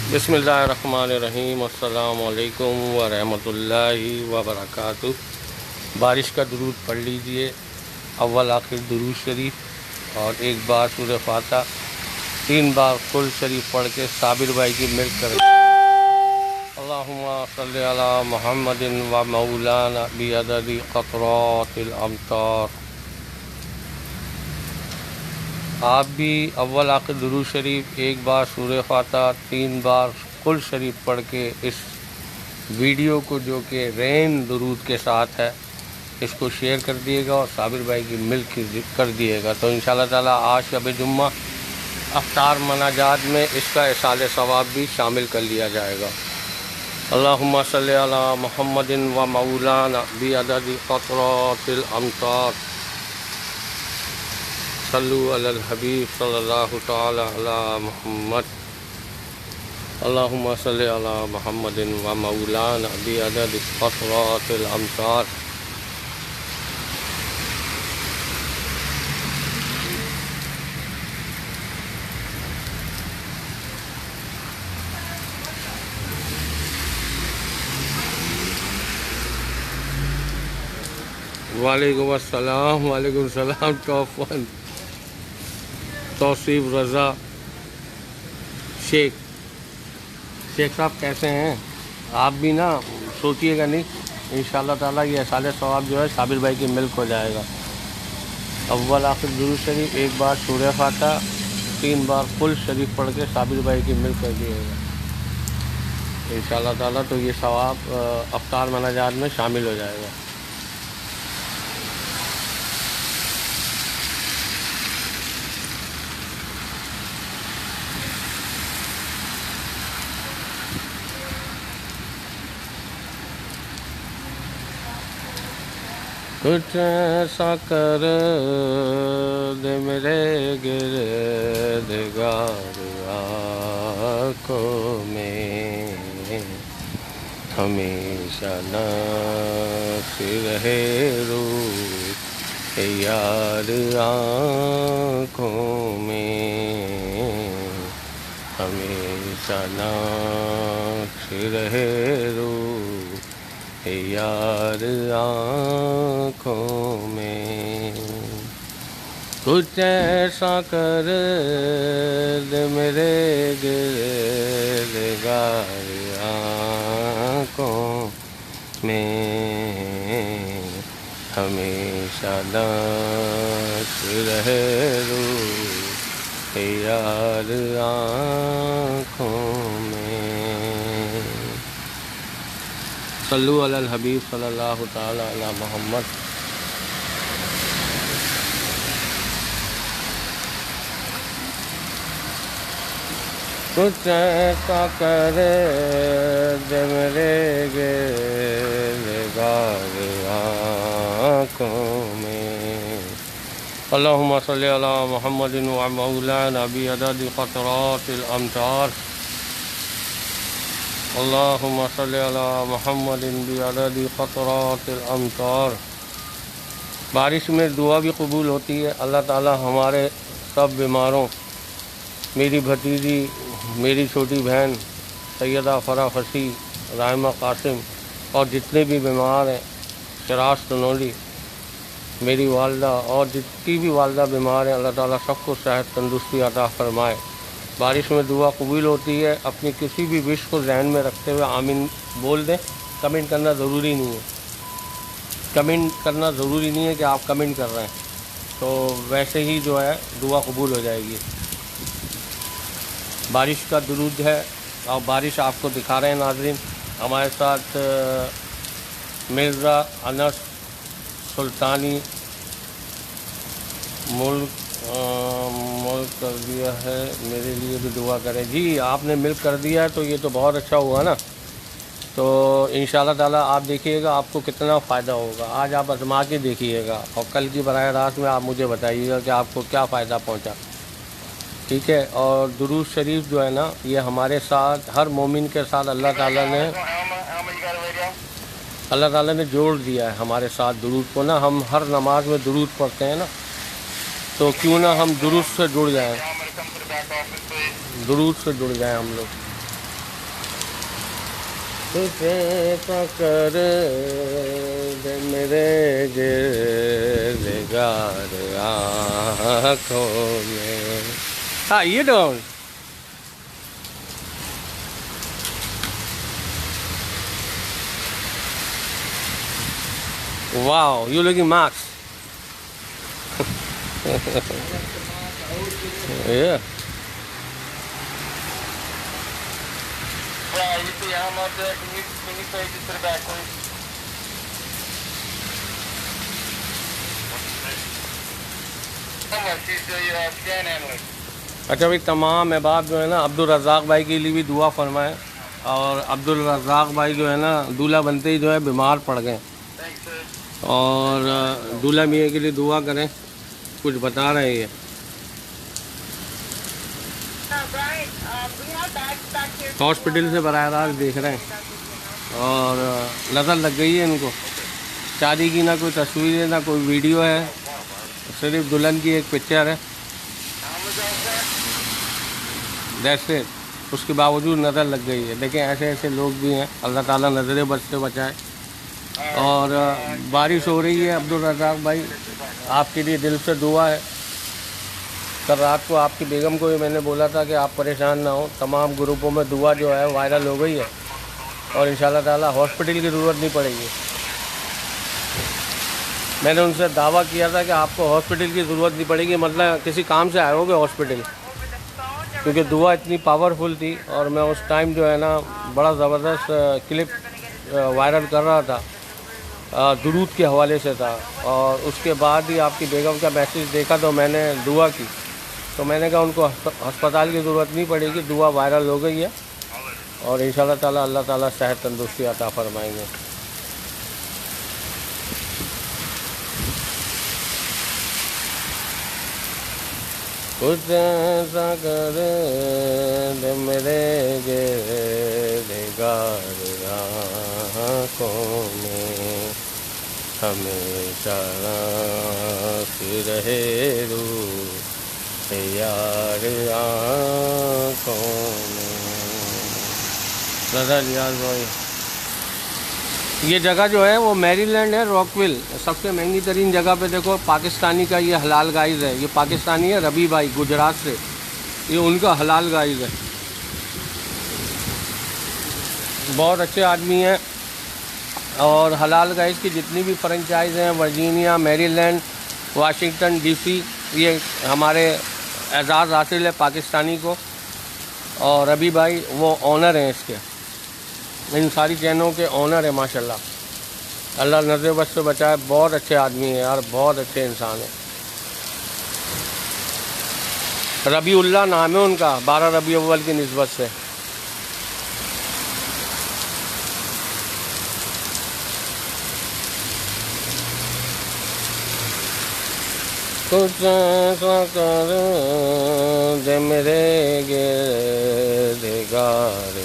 बिस्मिल्लाहिर्रहमानिर्रहीम। अस्सलामु अलैकुम व रहमतुल्लाहि व बरकातुहू। बारिश का दुरूद पढ़ लीजिए, अव्वल आखिर दुरूद शरीफ और एक बार सूरह फातिहा, 3 बार कुल शरीफ पढ़ के साबिर भाई की मिल्क करें। अल्लाहुम्मा सल्ली अला मुहम्मदिन व मौलाना बिअददी क़तरातिल अमतार। आप भी अव्वल आखिर दुरूद शरीफ, एक बार सूरह फातिहा, 3 बार कुल शरीफ पढ़ के इस वीडियो को, जो कि रेन दुरूद के साथ है, इसको शेयर कर दिएगा और साबिर भाई की मिल्क कर दिएगा। तो इंशाअल्लाह ताला आज शब जुम्मा अफ्तार मनाजात में इसका इसाले सवाब भी शामिल कर लिया जाएगा। अल्लाहुम्मा सल्ली अला मुहम्मदिन व मौलाना बिअददी क़तरातिल अमतार। सल्लु अलल हबीब सल्लल्लाहु तआला अला मुहम्मद। अल्लाहुम्मा सल्ली अला मुहम्मदिन व मौलाना बिअददी क़तरातिल अमतार। वालेकुम अस्सलाम। वालेकुम सलाम। तौफन तौसीफ रज़ा शेख साहब कैसे हैं? आप भी ना सोचिएगा नहीं, इंशाअल्लाह ताला ये साले सवाब जो है साबिर भाई की मिल्क हो जाएगा। अव्वल आखिर दुरूद शरीफ, एक बार सूरह फातिहा, 3 बार कुल शरीफ पढ़ के साबिर भाई की मिल्क कर दिएगा इंशाअल्लाह ताला। तो ये सवाब अफ्तार मनाजात में शामिल हो जाएगा। कुछ ऐसा कर दे मेरे गिरदगार आँखों में, हमेशा नाश रहे रूह यार आँखों में, हमेशा नाश रहे रूह यार आँखों में। कुछ ऐसा कर दे मेरे गिरदगार आँखों में, हमेशा नाश रहे रूह यार आँखों में। सल्लु अलल हबीब सल्लल्लाहु तआला अला मुहम्मद। कुछ ऐसा कर दे मेरे गिरदगार आँखों में। अल्लाहुम्मा सल्ली अला मुहम्मदिन व मौलाना बिअददी क़तरातिल अमतार। अल्लाहुम्मा सल्ली अला मुहम्मदिन बिअददी क़तरातिल अमतार। बारिश में दुआ भी कबूल होती है। अल्लाह ताला हमारे सब बीमारों, मेरी भतीजी, मेरी छोटी बहन सैयदा फ़रा फसी, राहिमा कासिम और जितने भी बीमार हैं, शराज तनोली, मेरी वालदा और जितनी भी वालदा बीमार हैं, अल्लाह ताला सबको सेहत तंदुरुस्ती अता फ़रमाए। बारिश में दुआ कबूल होती है। अपनी किसी भी विश को जहन में रखते हुए आमीन बोल दें। कमेंट करना ज़रूरी नहीं है, कमेंट करना ज़रूरी नहीं है कि आप कमेंट कर रहे हैं, तो वैसे ही जो है दुआ कबूल हो जाएगी। बारिश का दुरूद है और बारिश आपको दिखा रहे हैं नाज़रीन। हमारे साथ मिर्ज़ा अनस सुल्तानी मुल्क कर दिया है, मेरे लिए भी दुआ करें। जी, आपने मिल्क कर दिया है तो ये तो बहुत अच्छा हुआ ना। तो इंशाअल्लाह ताला आप देखिएगा आपको कितना फ़ायदा होगा। आज आप आज़मा के देखिएगा और कल की बराह रास्त में आप मुझे बताइएगा कि आपको क्या फ़ायदा पहुंचा। ठीक है। और दुरूद शरीफ जो है ना, ये हमारे साथ, हर मोमिन के साथ अल्लाह ताला ने जोड़ दिया है हमारे साथ दुरूद को ना। हम हर नमाज में दुरूद पढ़ते हैं ना, तो क्यों ना हम दुरूद से जुड़ जाएं, दुरूद से जुड़ जाएं हम लोग। तुझे पकड़ दे मेरे गिरगार आँखों में। हाँ ये don't wow you looking max yeah Yeah, you see how much can you take it to the back, please? How much is the scan handling? अच्छा भाई तमाम अहबाब जो है ना अब्दुल रज़ाक भाई के लिए भी दुआ फरमाएं। और अब्दुल रज़ाक भाई जो है ना दूल्हा बनते ही जो है बीमार पड़ गए Thanks, sir. और दूल्हा मियाँ के लिए दुआ करें। कुछ बता रहे हैं ये Brian, we have bags back here. Hospital से बराह रास्त देख रहे हैं और नज़र लग गई है इनको। शादी की ना कोई तस्वीर है ना कोई वीडियो है, सिर्फ दुल्हन की एक पिक्चर है, How much else, sir? That's it. उसके बावजूद नज़र लग गई है। देखें ऐसे ऐसे लोग भी हैं, अल्लाह ताला नज़र बद से बचाए। और बारिश हो रही है अब्दुल रज़ाक भाई, आपके लिए दिल से दुआ है। कल रात को आपकी बेगम को भी मैंने बोला था कि आप परेशान ना हो, तमाम ग्रुपों में दुआ जो है वायरल हो गई है और इंशाल्लाह ताला हॉस्पिटल की ज़रूरत नहीं पड़ेगी। मैंने उनसे दावा किया था कि आपको हॉस्पिटल की ज़रूरत नहीं पड़ेगी, मतलब किसी काम से आए होगे हॉस्पिटल, क्योंकि दुआ इतनी पावरफुल थी। और मैं उस टाइम जो है ना बड़ा ज़बरदस्त क्लिप वायरल कर रहा था, दुरूद के हवाले से था। और उसके बाद ही आपकी बेगम का मैसेज देखा तो मैंने दुआ की, तो मैंने कहा उनको अस्पताल की ज़रूरत नहीं पड़ेगी, दुआ वायरल हो गई है और इंशाल्लाह ताला अल्लाह ताला सेहत तंदुरुस्ती अता फरमाएंगे। कुछ ऐसा कर दे मेरे गिरगार आँखों में, हमेशा राखी रहे रूह यार आँखों में। नज़र यार भाई ये जगह जो है वो मैरीलैंड है, रॉकविल। सबसे महंगी तरीन जगह पे देखो पाकिस्तानी का ये हलाल गाइस है। ये पाकिस्तानी है रबी भाई गुजरात से, ये उनका हलाल गाइस है। बहुत अच्छे आदमी हैं और हलाल गाइस की जितनी भी फ्रेंचाइज हैं वर्जीनिया, मैरीलैंड, वाशिंगटन डीसी, ये हमारे एजाज़ हासिल है पाकिस्तानी को। और रबी भाई वो ऑनर हैं इसके, इन सारी चैनों के ऑनर है माशाल्लाह। अल्लाह नज़र बद से बचाए। बहुत अच्छे आदमी हैं यार, बहुत अच्छे इंसान हैं। रबीउल्लाह नाम है उनका, 12 रबी अव्वल की निस्बत से। कुछ ऐसा कर दे मेरे गिरगार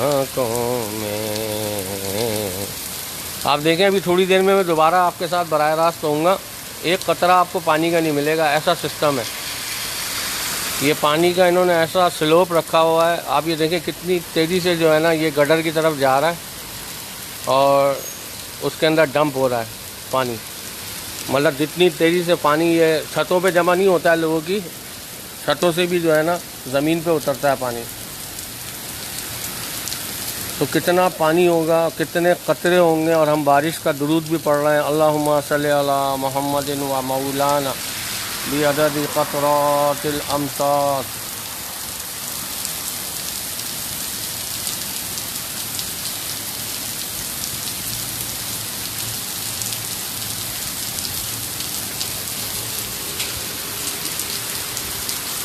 आँखों में। आप देखें अभी थोड़ी देर में मैं दोबारा आपके साथ बराह रास्त होऊंगा, एक कतरा आपको पानी का नहीं मिलेगा, ऐसा सिस्टम है। ये पानी का इन्होंने ऐसा स्लोप रखा हुआ है, आप ये देखें कितनी तेज़ी से जो है ना ये गटर की तरफ जा रहा है और उसके अंदर डंप हो रहा है पानी। मतलब जितनी तेज़ी से पानी ये छतों पे जमा नहीं होता है, लोगों की छतों से भी जो है ना ज़मीन पे उतरता है पानी। तो कितना पानी होगा, कितने कतरे होंगे। और हम बारिश का दुरूद भी पढ़ रहे हैं, अल्लाहुम्मा सल्ली अला मुहम्मदिन व मौलाना बिअदद क़तरातिल अमतार।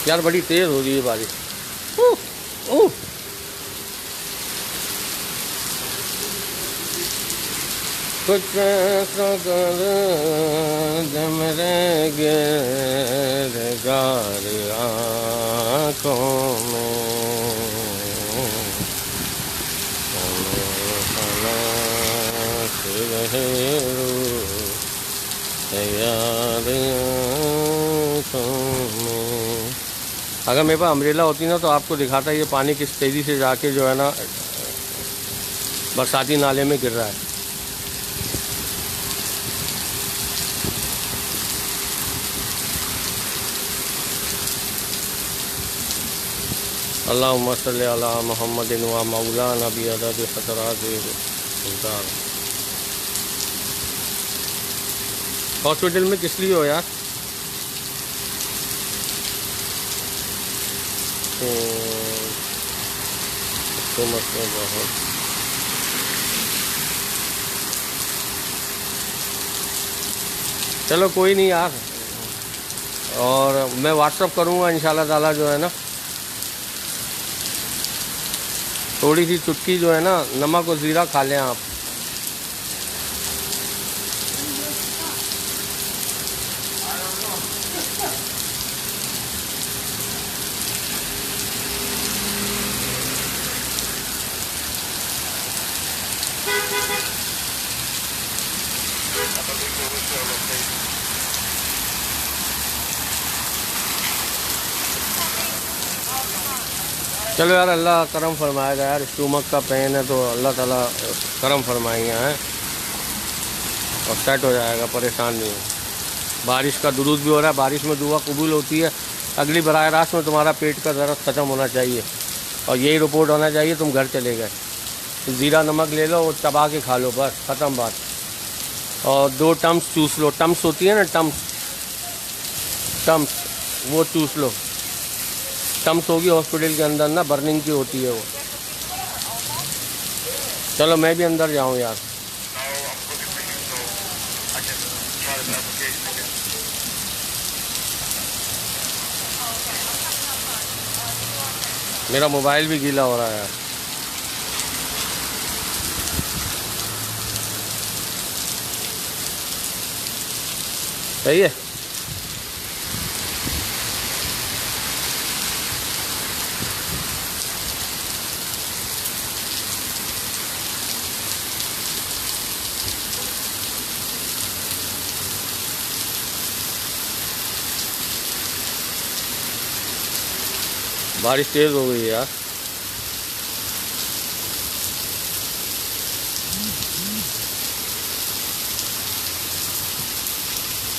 यार बड़ी तेज़ हो रही है बारिश। कुछ ऐसा कर दे मेरे गिरगार आँखों में, रहे यार आँखों में। अगर मेरे पास अम्ब्रेला होती ना तो आपको दिखाता ये पानी किस तेज़ी से जाके जो है ना बरसाती नाले में गिर रहा है। अल्लाहुम्मा सल्ली अला मुहम्मदिन व मौलाना बि अदद खतरात इंकार। हॉस्पिटल में किस लिए हो यार? तो मतलब बहुत चलो कोई नहीं यार, और मैं व्हाट्सअप करूँगा इंशाल्लाह ताला जो है ना। थोड़ी सी चुटकी जो है ना नमक और ज़ीरा खा लें आप। चलो यार, अल्लाह करम फरमाएगा यार। स्टमक का पेन है तो अल्लाह ताला करम फरमाएंगे हैं और सेट हो जाएगा, परेशान नहीं हो। बारिश का दुरूद भी हो रहा है, बारिश में दुआ कबूल होती है। अगली बराह रास्त में तुम्हारा पेट का दर्द ख़त्म होना चाहिए और यही रिपोर्ट होना चाहिए तुम घर चले गए। ज़ीरा नमक ले लो, वो चबा के खा लो, बस ख़त्म बात। और 2 टम्स चूस लो, टम्स होती है ना, टम्स वो चूस लो। टम्स होगी हॉस्पिटल के अंदर ना, बर्निंग की होती है वो। चलो मैं भी अंदर जाऊँ यार। मेरा मोबाइल भी गीला हो रहा है यार। सही है। बारिश तेज़ हो गई है यार।